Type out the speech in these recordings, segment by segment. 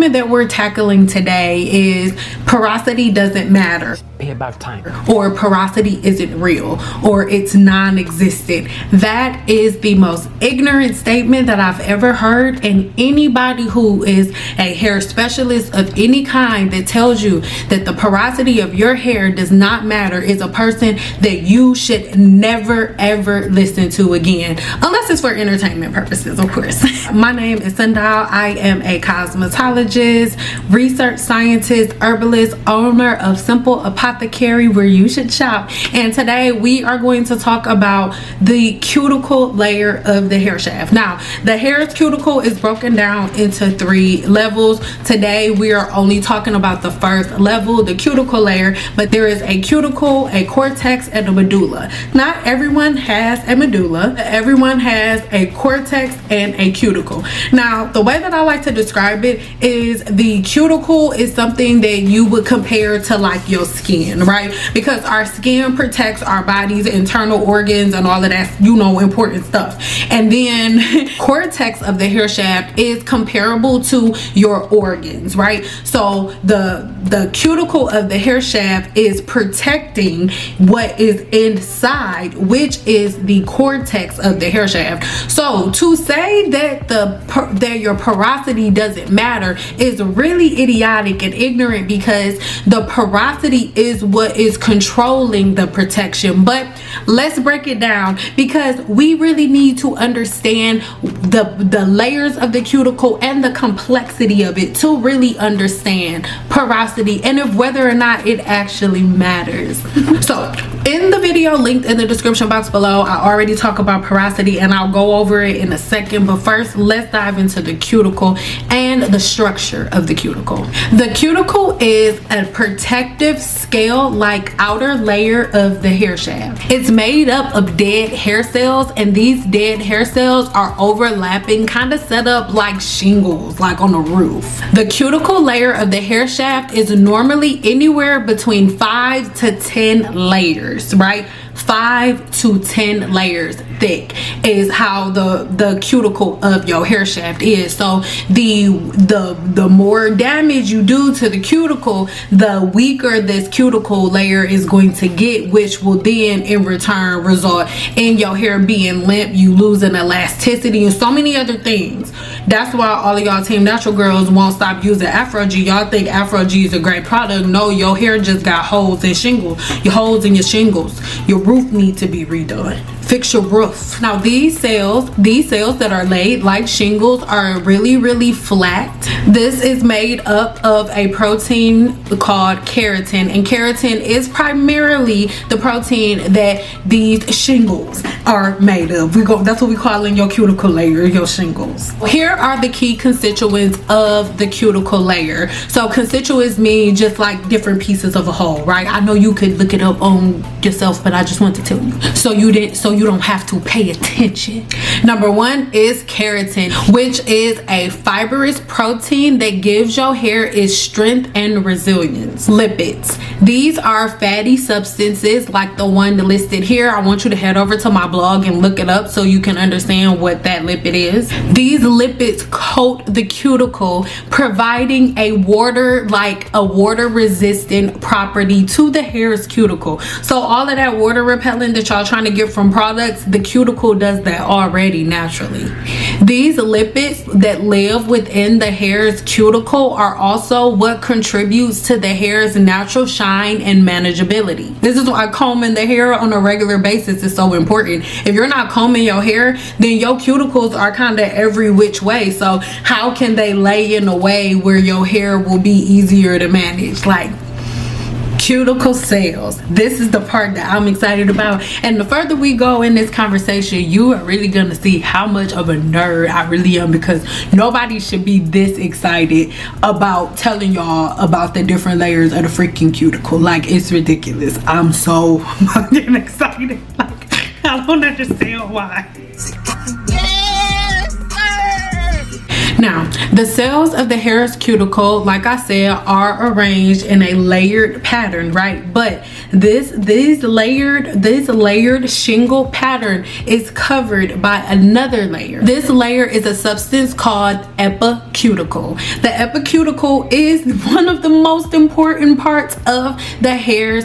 statement that we're tackling today is porosity doesn't matter. Pay about time. Or porosity isn't real, or it's non-existent. That is the most ignorant statement that I've ever heard, and anybody who is a hair specialist of any kind that tells you that the porosity of your hair does not matter is a person that you should never ever listen to again, unless it's for entertainment purposes, of course. My name is Cynple. I am a cosmetologist, research scientist, herbalist, owner of Cynple Apothecary, where you should shop. And today we are going to talk about the cuticle layer of the hair shaft. Now, the hair's cuticle is broken down into 3 levels. Today we are only talking about the first level, the cuticle layer, but there is a cuticle, a cortex, and a medulla. Not everyone has a medulla. Everyone has a cortex and a cuticle. Now, the way that I like to describe it is the cuticle is something that you would compare to like your skin, right? Because our skin protects our body's internal organs and all of that, you know, important stuff. And then cortex of the hair shaft is comparable to your organs, right? So the cuticle of the hair shaft is protecting what is inside, which is the cortex of the hair shaft. So to say that that your porosity doesn't matter is really idiotic and ignorant, because the porosity is what is controlling the protection. But let's break it down, because we really need to understand the layers of the cuticle and the complexity of it to really understand porosity and if whether or not it actually matters. So in the video linked in the description box below, I already talk about porosity and I'll go over it in a second, but first let's dive into the cuticle and the structure of the cuticle. The cuticle is a protective scale like outer layer of the hair shaft. It's made up of dead hair cells, and these dead hair cells are overlapping, kind of set up like shingles, like on a roof. The cuticle layer of the hair shaft is normally anywhere between 5 to 10 layers, right? 5 to 10 layers thick is how the cuticle of your hair shaft is. So the more damage you do to the cuticle, the weaker this cuticle layer is going to get, which will then in return result in your hair being limp, you losing elasticity, and so many other things. That's why all of y'all Team Natural girls won't stop using Afro G. Y'all think Afro G is a great product. No, your hair just got holes and shingles. Your holes in your shingles. Your roof need to be redone. Fix your roof. Now these cells that are laid like shingles are really flat. This is made up of a protein called keratin, and keratin is primarily the protein that these shingles are made of. That's what we call in your cuticle layer, your shingles. Here are the key constituents of the cuticle layer. So constituents mean just like different pieces of a whole, right? I know you could look it up on yourself, but I just want to tell you so you don't have to pay attention. Number 1 is keratin, which is a fibrous protein that gives your hair its strength and resilience. Lipids. These are fatty substances like the one listed here. I want you to head over to my blog and look it up so you can understand what that lipid is. These lipids coat the cuticle, providing a water resistant property to the hair's cuticle. So all of that water repellent that y'all trying to get from products, the cuticle does that already naturally. These lipids that live within the hair's cuticle are also what contributes to the hair's natural shine and manageability. This is why combing the hair on a regular basis is so important. If you're not combing your hair, then your cuticles are kind of every which way. So how can they lay in a way where your hair will be easier to manage? Like cuticle cells. This is the part that I'm excited about, and the further we go in this conversation, you are really gonna see how much of a nerd I really am, because nobody should be this excited about telling y'all about the different layers of the freaking cuticle. Like, it's ridiculous. I'm so fucking excited. Like, I don't understand why. Now, the cells of the hair's cuticle, like I said, are arranged in a layered pattern, right? But this layered shingle pattern is covered by another layer. This layer is a substance called epicuticle. The epicuticle is one of the most important parts of the hair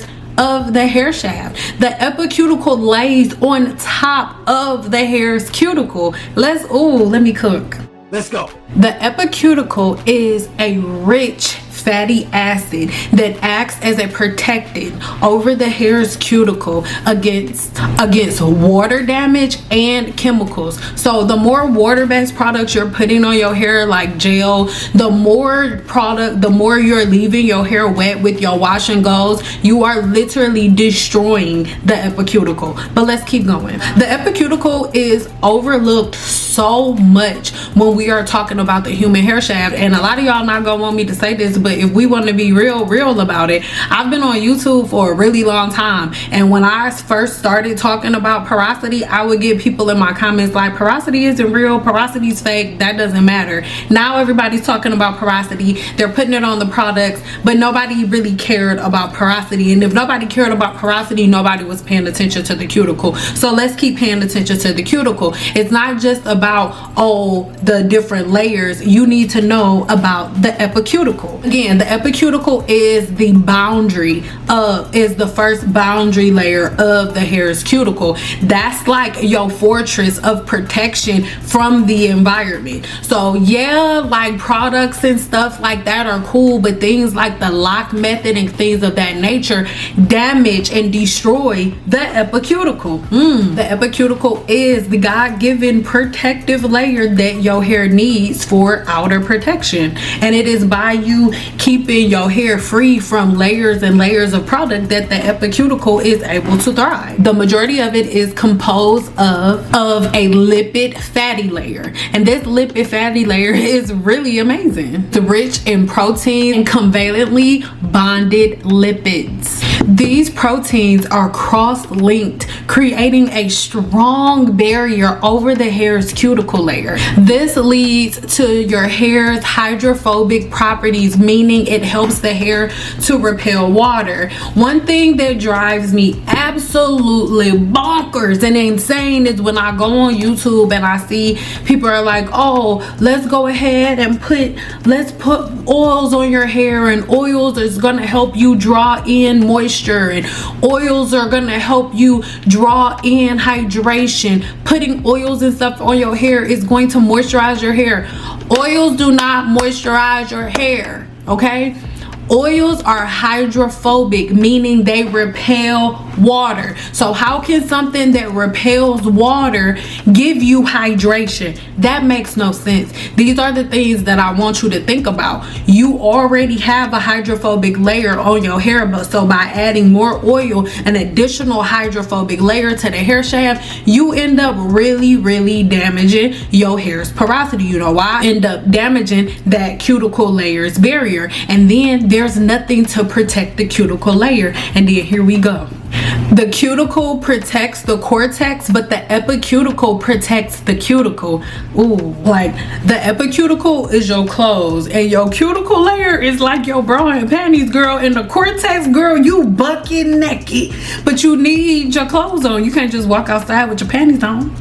shaft. The epicuticle lays on top of the hair's cuticle. Let me cook. Let's go. The epicuticle is a rich fatty acid that acts as a protectant over the hair's cuticle against water damage and chemicals. So the more water-based products you're putting on your hair, like gel, the more you're leaving your hair wet with your wash and goes, you are literally destroying the epicuticle. But let's keep going. The epicuticle is overlooked so much when we are talking about the human hair shaft, and a lot of y'all not gonna want me to say this, but if we want to be real about it, I've been on YouTube for a really long time, and when I first started talking about porosity, I would get people in my comments like, porosity isn't real, porosity's fake, that doesn't matter. Now everybody's talking about porosity, they're putting it on the products, but nobody really cared about porosity. And if nobody cared about porosity, nobody was paying attention to the cuticle. So let's keep paying attention to the cuticle. It's not just about the different layers. You need to know about the epicuticle. Again, the epicuticle is the first boundary layer of the hair's cuticle. That's like your fortress of protection from the environment. So yeah, like products and stuff like that are cool, but things like the lock method and things of that nature damage and destroy the epicuticle. The epicuticle is the God-given protective layer that your hair needs for outer protection, and it is by you keeping your hair free from layers and layers of product that the epicuticle is able to thrive. The majority of it is composed of a lipid fatty layer, and this lipid fatty layer is really amazing. It's rich in protein and covalently bonded lipids. These proteins are cross-linked, creating a strong barrier over the hair's cuticle layer. This leads to your hair's hydrophobic properties, meaning it helps the hair to repel water. One thing that drives me absolutely bonkers and insane is when I go on YouTube and I see people are like, oh, let's go ahead and let's put oils on your hair, and oils is going to help you draw in moisture, and oils are going to help you draw in hydration. Putting oils and stuff on your hair is going to moisturize your hair. Oils do not moisturize your hair, okay? Oils are hydrophobic, meaning they repel water. So how can something that repels water give you hydration? That makes no sense. These are the things that I want you to think about. You already have a hydrophobic layer on your hair, but so by adding more oil, an additional hydrophobic layer to the hair shaft, you end up really damaging your hair's porosity. You know why? End up damaging that cuticle layer's barrier, and then there's nothing to protect the cuticle layer. And then here we go. The cuticle protects the cortex, but the epicuticle protects the cuticle. Ooh, like the epicuticle is your clothes, and your cuticle layer is like your bra and panties, girl. And the cortex, girl, you bucket naked, but you need your clothes on. You can't just walk outside with your panties on.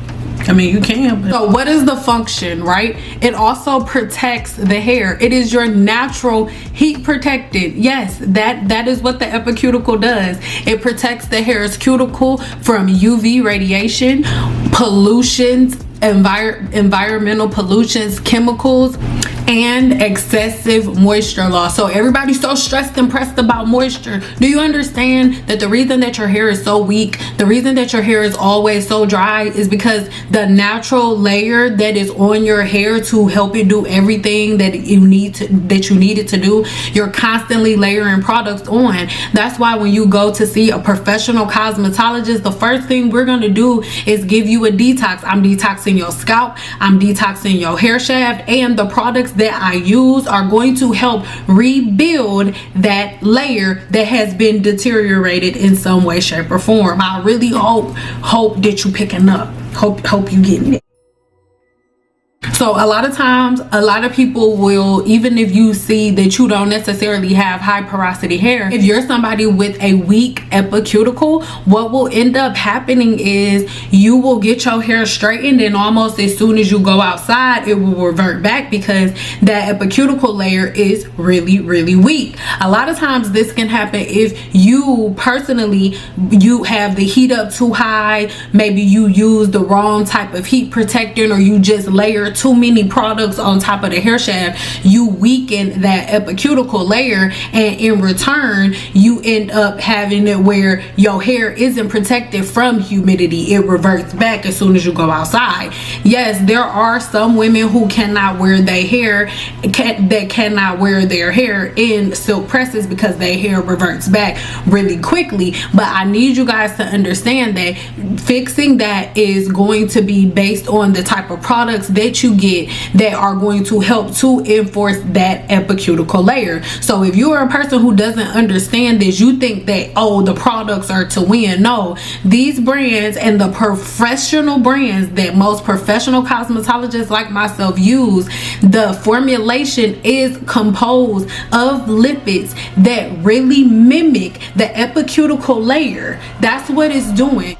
I mean, you can. But. So what is the function, right? It also protects the hair. It is your natural heat protectant. Yes, that is what the epicuticle does. It protects the hair's cuticle from UV radiation, pollutions, environmental pollutions, chemicals, and excessive moisture loss. So everybody's so stressed and pressed about moisture. Do you understand that the reason that your hair is so weak, the reason that your hair is always so dry, is because the natural layer that is on your hair to help it do everything that you need it to do, you're constantly layering products on. That's why when you go to see a professional cosmetologist, the first thing we're going to do is give you a detox. I'm detoxing your scalp, I'm detoxing your hair shaft, and the products that I use are going to help rebuild that layer that has been deteriorated in some way, shape, or form. I really hope that you picking up. Hope you getting it. So a lot of times, a lot of people will, even if you see that you don't necessarily have high porosity hair, if you're somebody with a weak epicuticle, what will end up happening is you will get your hair straightened, and almost as soon as you go outside, it will revert back because that epicuticle layer is really, really weak. A lot of times this can happen if you personally, you have the heat up too high, maybe you use the wrong type of heat protectant, or you just layer too many products on top of the hair shaft. You weaken that epicuticle layer, and in return you end up having it where your hair isn't protected from humidity. It reverts back as soon as you go outside. Yes, there are some women who cannot wear their hair, that cannot wear their hair in silk presses because their hair reverts back really quickly. But I need you guys to understand that fixing that is going to be based on the type of products that you get that are going to help to enforce that epicuticle layer. So if you are a person who doesn't understand this, you think that, oh, the products are to win. No, these brands and the professional brands that most professional cosmetologists like myself use, the formulation is composed of lipids that really mimic the epicuticle layer. That's what it's doing.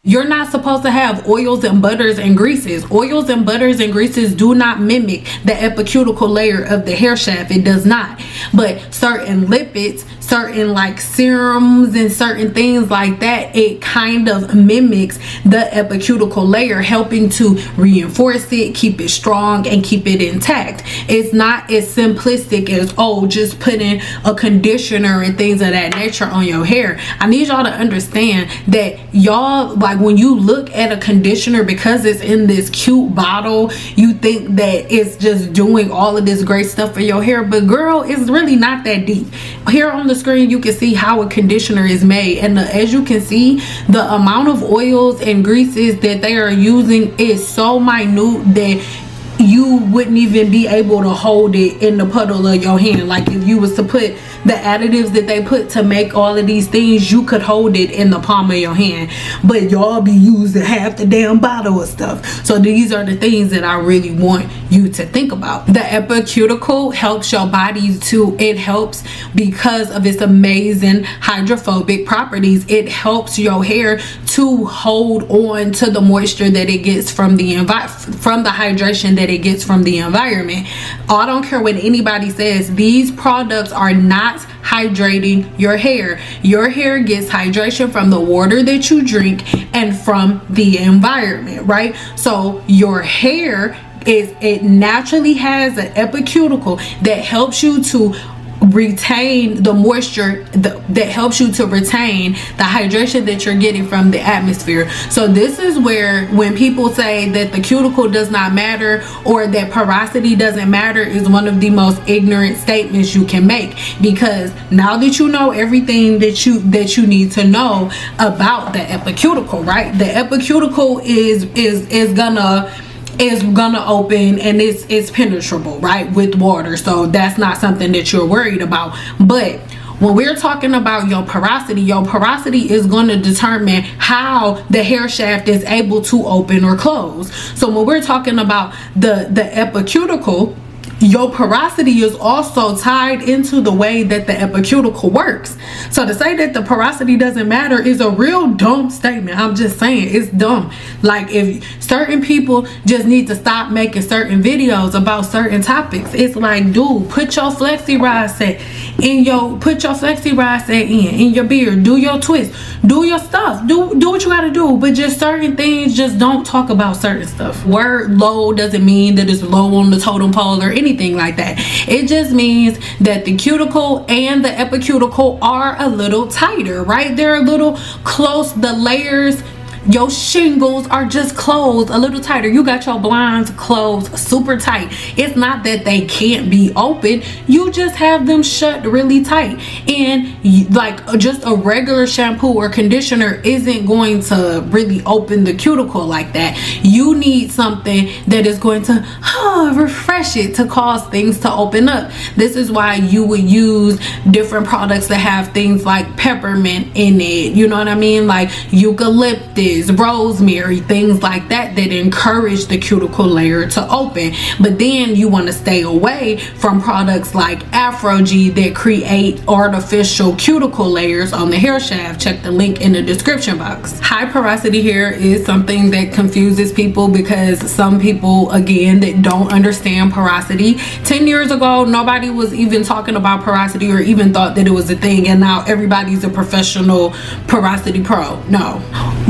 You're not supposed to have oils and butters and greases. Oils and butters and greases do not mimic the epicuticle layer of the hair shaft. It does not. But certain lipids, certain like serums and certain things like that, it kind of mimics the epicuticle layer, helping to reinforce it, keep it strong, and keep it intact. It's not as simplistic as, oh, just putting a conditioner and things of that nature on your hair. I need y'all to understand that y'all, like, when you look at a conditioner, because it's in this cute bottle, you think that it's just doing all of this great stuff for your hair, but girl, it's really not that deep. Here on the screen you can see how a conditioner is made, and as you can see, the amount of oils and greases that they are using is so minute that you wouldn't even be able to hold it in the puddle of your hand. Like if you was to put the additives that they put to make all of these things, you could hold it in the palm of your hand, but y'all be using half the damn bottle of stuff. So these are the things that I really want you to think about. The epicuticle helps your body to, it helps because of its amazing hydrophobic properties. It helps your hair to hold on to the moisture that it gets from the hydration that it gets from the environment. I don't care what anybody says, these products are not hydrating your hair. Your hair gets hydration from the water that you drink and from the environment, right? So your hair it naturally has an epicuticle that helps you to retain the moisture, that helps you to retain the hydration that you're getting from the atmosphere. So this is where, when people say that the cuticle does not matter or that porosity doesn't matter, is one of the most ignorant statements you can make, because now that you know everything that you need to know about the epicuticle, right? The epicuticle is gonna open, and it's penetrable, right, with water. So that's not something that you're worried about. But when we're talking about your porosity is going to determine how the hair shaft is able to open or close. So when we're talking about the epicuticle, your porosity is also tied into the way that the epicuticle works. So to say that the porosity doesn't matter is a real dumb statement. I'm just saying, it's dumb. Like, if certain people just need to stop making certain videos about certain topics. It's like, dude, put your flexi rod set in your beard, do your twist, do your stuff, do what you gotta do, but just certain things, just don't talk about certain stuff. Word low doesn't mean that it's low on the totem pole or anything like that. It just means that the cuticle and the epicuticle are a little tighter, right? They're a little close. The layers, your shingles are just closed a little tighter. You got your blinds closed super tight. It's not that they can't be open, you just have them shut really tight. And like just a regular shampoo or conditioner isn't going to really open the cuticle like that. You need something that is going to refresh it, to cause things to open up. This is why you would use different products that have things like peppermint in it, you know what I mean, like eucalyptus, is rosemary, things like that that encourage the cuticle layer to open. But then you want to stay away from products like Afro-G that create artificial cuticle layers on the hair shaft. Check the link in the description box. High porosity hair is something that confuses people, because some people, again, that don't understand porosity. 10 years ago, nobody was even talking about porosity or even thought that it was a thing, and now everybody's a professional porosity pro. No.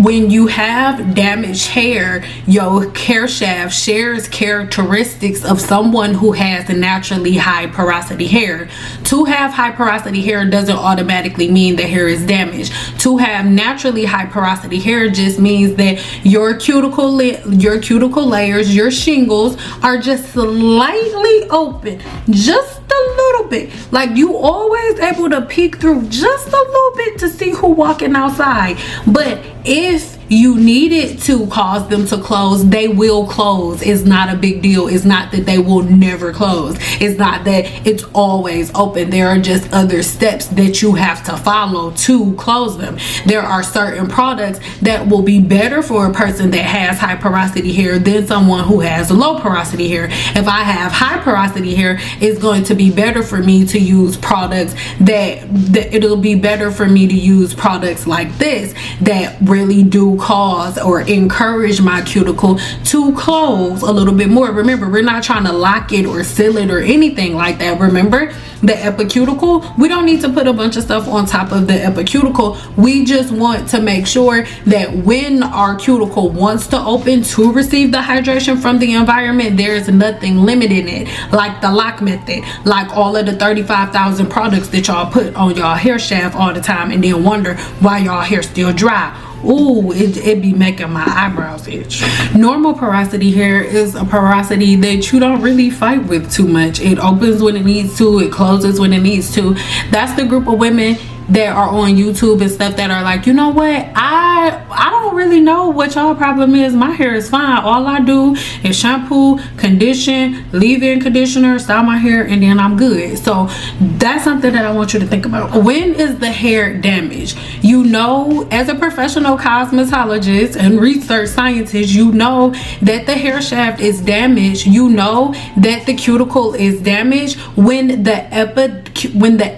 When you have damaged hair, your hair shaft shares characteristics of someone who has naturally high porosity hair. To have high porosity hair doesn't automatically mean the hair is damaged. To have naturally high porosity hair just means that your cuticle layers, your shingles, are just slightly open, just a little bit. Like, you always able to peek through just a little bit to see who walking outside. But if you needed to cause them to close, they will close. It's not a big deal. It's not that they will never close. It's not that it's always open. There are just other steps that you have to follow to close them. There are certain products that will be better for a person that has high porosity hair than someone who has low porosity hair. If I have high porosity hair, it's going to be better for me to use products that it'll be better for me to use products like this that really do cause or encourage my cuticle to close a little bit more. Remember, we're not trying to lock it or seal it or anything like that. Remember, the epicuticle, we don't need to put a bunch of stuff on top of the epicuticle. We just want to make sure that when our cuticle wants to open to receive the hydration from the environment, there's nothing limiting it, like the lock method, like all of the 35,000 products that y'all put on y'all hair shaft all the time and then wonder why y'all hair still dry. Ooh, it be making my eyebrows itch. Normal porosity hair is a porosity that you don't really fight with too much. It opens when it needs to, it closes when it needs to. That's the group of women that are on YouTube and stuff that are like, you know what, I don't really know what y'all problem is. My hair is fine. All I do is shampoo, condition, leave-in conditioner, style my hair, and then I'm good. So that's something that I want you to think about. When is the hair damaged? You know, as a professional cosmetologist and research scientist, you know that the hair shaft is damaged. You know that the cuticle is damaged when the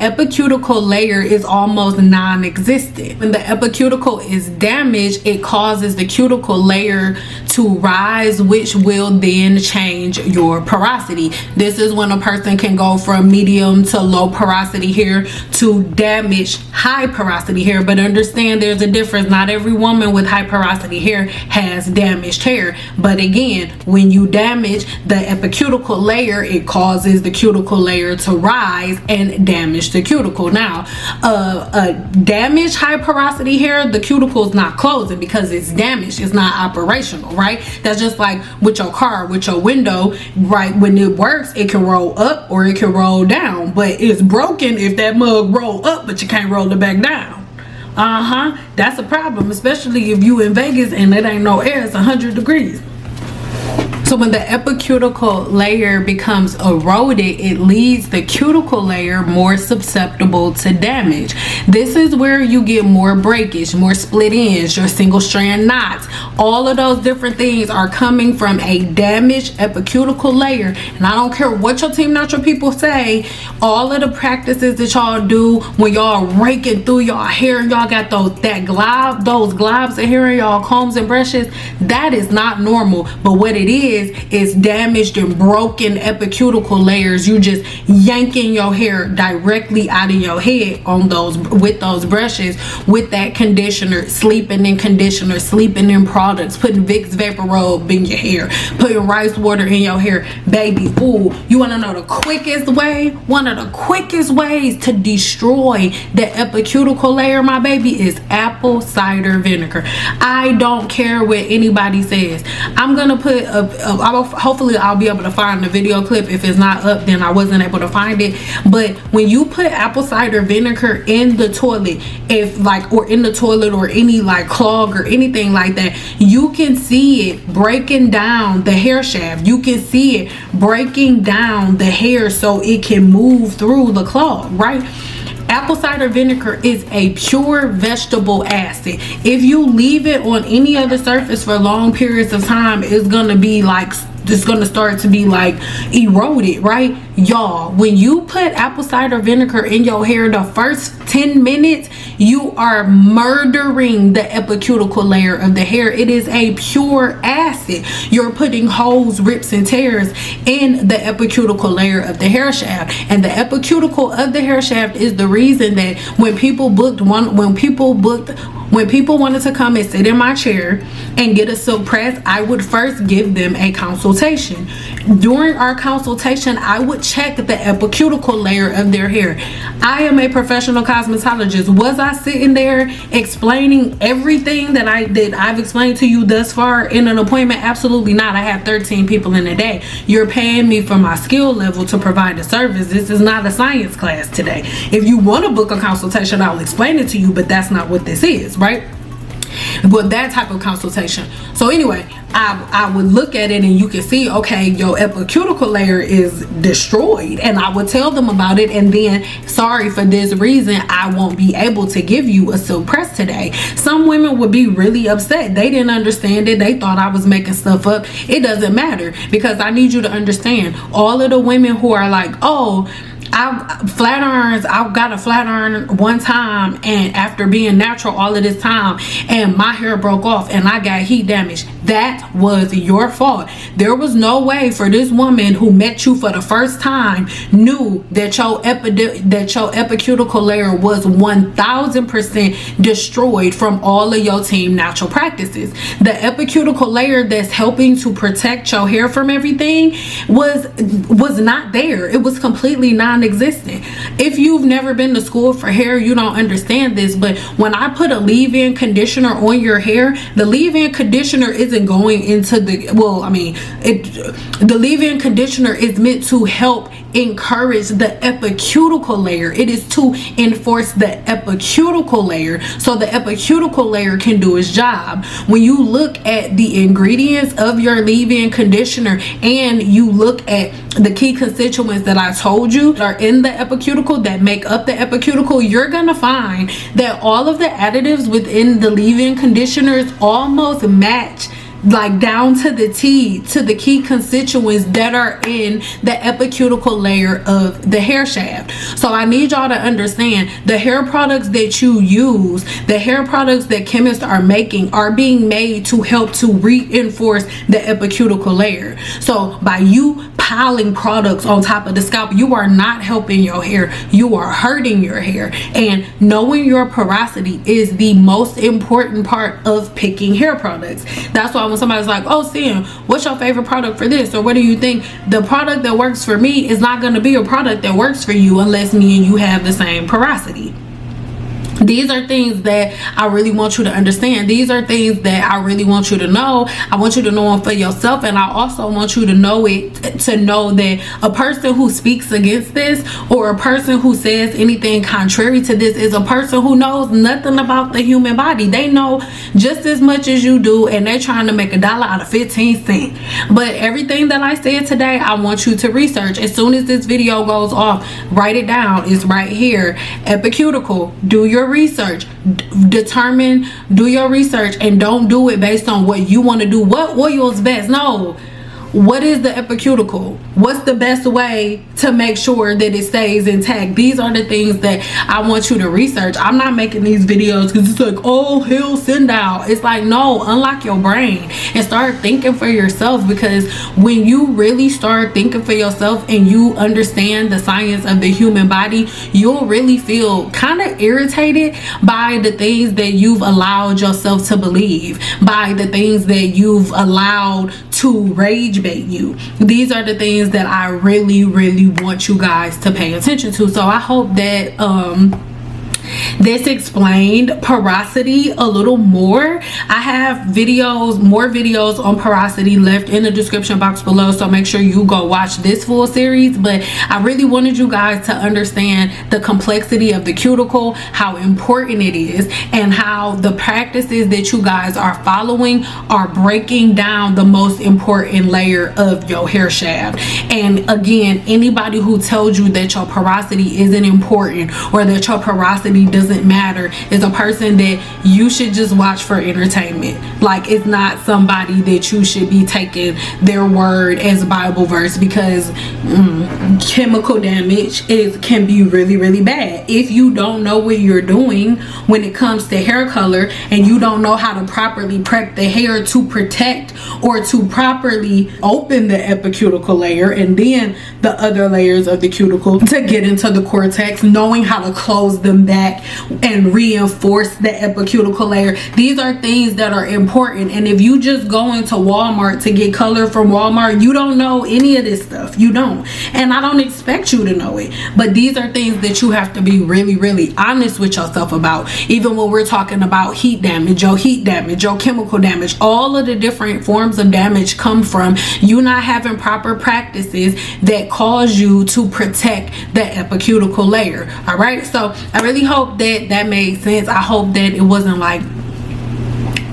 epicuticle layer is almost non-existent. When the epicuticle is damaged, it causes the cuticle layer to rise, which will then change your porosity. This is when a person can go from medium to low porosity hair to damaged high porosity hair. But understand, there's a difference. Not every woman with high porosity hair has damaged hair. But again, when you damage the epicuticle layer, it causes the cuticle layer to rise and damage the cuticle. Now, damaged high porosity hair, the cuticle is not closing because it's damaged. It's not operational, right? That's just like with your car, with your window, right? When it works, it can roll up or it can roll down, but it's broken if that mug roll up but you can't roll it back down. That's a problem, especially if you in Vegas and it ain't no air. It's 100 degrees. So when the epicuticle layer becomes eroded, it leaves the cuticle layer more susceptible to damage. This is where you get more breakage, more split ends, your single strand knots. All of those different things are coming from a damaged epicuticle layer. And I don't care what your team natural people say, all of the practices that y'all do when y'all raking through y'all hair and y'all got those globs of hair in y'all combs and brushes, that is not normal. But what it is damaged and broken epicuticle layers. You just yanking your hair directly out of your head on those, with those brushes, with that conditioner, sleeping in conditioner, sleeping in products, putting Vicks Vapor Rub in your hair, putting rice water in your hair. Baby, ooh, you want to know the quickest way? One of the quickest ways to destroy the epicuticle layer, my baby, is apple cider vinegar. I don't care what anybody says. I'm gonna put hopefully I'll be able to find the video clip. If it's not up, then I wasn't able to find it. But when you put apple cider vinegar in the toilet, or in the toilet or any like clog or anything like that, you can see it breaking down the hair shaft. You can see it breaking down the hair so it can move through the clog, right? Apple cider vinegar is a pure vegetable acid. If you leave it on any other surface for long periods of time, it's gonna be like, it's gonna start to be like eroded, right? Y'all, when you put apple cider vinegar in your hair, the first 10 minutes you are murdering the epicuticle layer of the hair. It is a pure acid. You're putting holes, rips, and tears in the epicuticle layer of the hair shaft, and the epicuticle of the hair shaft is the reason that when people wanted to come and sit in my chair and get a silk press, I would first give them a consultation. During our consultation, I would check the epicuticle layer of their hair. I am a professional cosmetologist. Was I sitting there explaining everything that I've explained to you thus far in an appointment? Absolutely not. I have 13 people in a day. You're paying me for my skill level to provide a service. This is not a science class today. If you want to book a consultation, I'll explain it to you, but that's not what this is, right? But that type of consultation. So anyway, I would look at it and you can see, okay, your epicuticle layer is destroyed, and I would tell them about it, and then, sorry, for this reason I won't be able to give you a silk press today. Some women would be really upset. They didn't understand it. They thought I was making stuff up. It doesn't matter, because I need you to understand, all of the women who are like, oh, I got a flat iron one time, and after being natural all of this time, and my hair broke off and I got heat damage, that was your fault. There was no way for this woman who met you for the first time knew that your epicuticle layer was 1000% destroyed from all of your team natural practices. The epicuticle layer that's helping to protect your hair from everything was not there. It was completely non-existent. If you've never been to school for hair, you don't understand this, but when I put a leave-in conditioner on your hair, the leave-in conditioner isn't going into the, well, I mean, the leave-in conditioner is meant to help encourage the epicuticle layer. It is to enforce the epicuticle layer so the epicuticle layer can do its job. When you look at the ingredients of your leave-in conditioner and you look at the key constituents that I told you are in the epicuticle that make up the epicuticle, you're gonna find that all of the additives within the leave-in conditioners almost match, like down to the T, to the key constituents that are in the epicuticle layer of the hair shaft. So I need y'all to understand, the hair products that you use, the hair products that chemists are making, are being made to help to reinforce the epicuticle layer. So by you piling products on top of the scalp, you are not helping your hair, you are hurting your hair. And knowing your porosity is the most important part of picking hair products. That's why when somebody's like, oh Sam, what's your favorite product for this, or what do you think, the product that works for me is not going to be a product that works for you unless me and you have the same porosity. These are things that I really want you to understand. These are things that I really want you to know. I want you to know them for yourself, and I also want you to know it, to know that a person who speaks against this, or a person who says anything contrary to this, is a person who knows nothing about the human body. They know just as much as you do, and they're trying to make $1 out of 15 cents. But everything that I said today, I want you to research. As soon as this video goes off, write it down. It's right here. Epicuticle. Do your research. Do your research, and don't do it based on what you want to do. What oil is best? No. What is the epicuticle? What's the best way to make sure that it stays intact? These are the things that I want you to research. I'm not making these videos because it's like, oh, hell, send out. It's like, no, unlock your brain and start thinking for yourself, because when you really start thinking for yourself and you understand the science of the human body, you'll really feel kind of irritated by the things that you've allowed yourself to believe, by the things that you've allowed to rage bait you. These are the things that I really want you guys to pay attention to. So I hope that This explained porosity a little more. I have more videos on porosity left in the description box below, so make sure you go watch this full series. But I really wanted you guys to understand the complexity of the cuticle, how important it is, and how the practices that you guys are following are breaking down the most important layer of your hair shaft. And again, anybody who tells you that your porosity isn't important or that your porosity doesn't matter is a person that you should just watch for entertainment. Like, it's not somebody that you should be taking their word as Bible verse, because chemical damage can be really, really bad. If you don't know what you're doing when it comes to hair color, and you don't know how to properly prep the hair to protect or to properly open the epicuticle layer and then the other layers of the cuticle to get into the cortex, knowing how to close them back and reinforce the epicuticle layer, these are things that are important. And if you just go into Walmart to get color from Walmart, you don't know any of this stuff. You don't, and I don't expect you to know it, but these are things that you have to be really, really honest with yourself about. Even when we're talking about heat damage, your chemical damage, all of the different forms of damage come from you not having proper practices that cause you to protect the epicuticle layer. All right, so I really hope that made sense. I hope that it wasn't like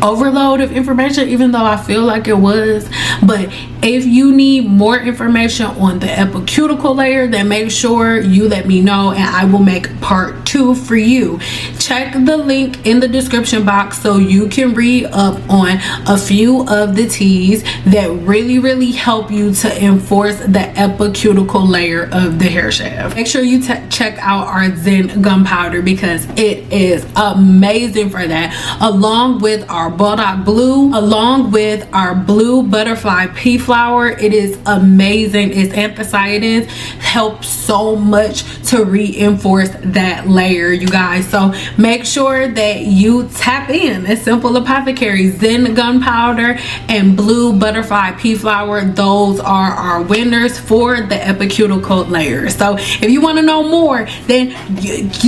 overload of information, even though I feel like it was. But if you need more information on the epicuticle layer, then make sure you let me know and I will make part 2 for you. Check the link in the description box so you can read up on a few of the teas that really, really help you to enforce the epicuticle layer of the hair shaft. Make sure you check out our Zen gunpowder, because it is amazing for that, along with our Bulldog Blue, along with our Blue Butterfly Pea Flower. It is amazing. Its anthocyanins help so much to reinforce that layer, you guys. So make sure that you tap in. It's Cynple Apothecary, Zen gunpowder, and Blue Butterfly Pea Flower. Those are our winners for the epicuticle layer. So if you want to know more, then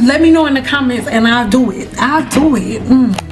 let me know in the comments and I'll do it.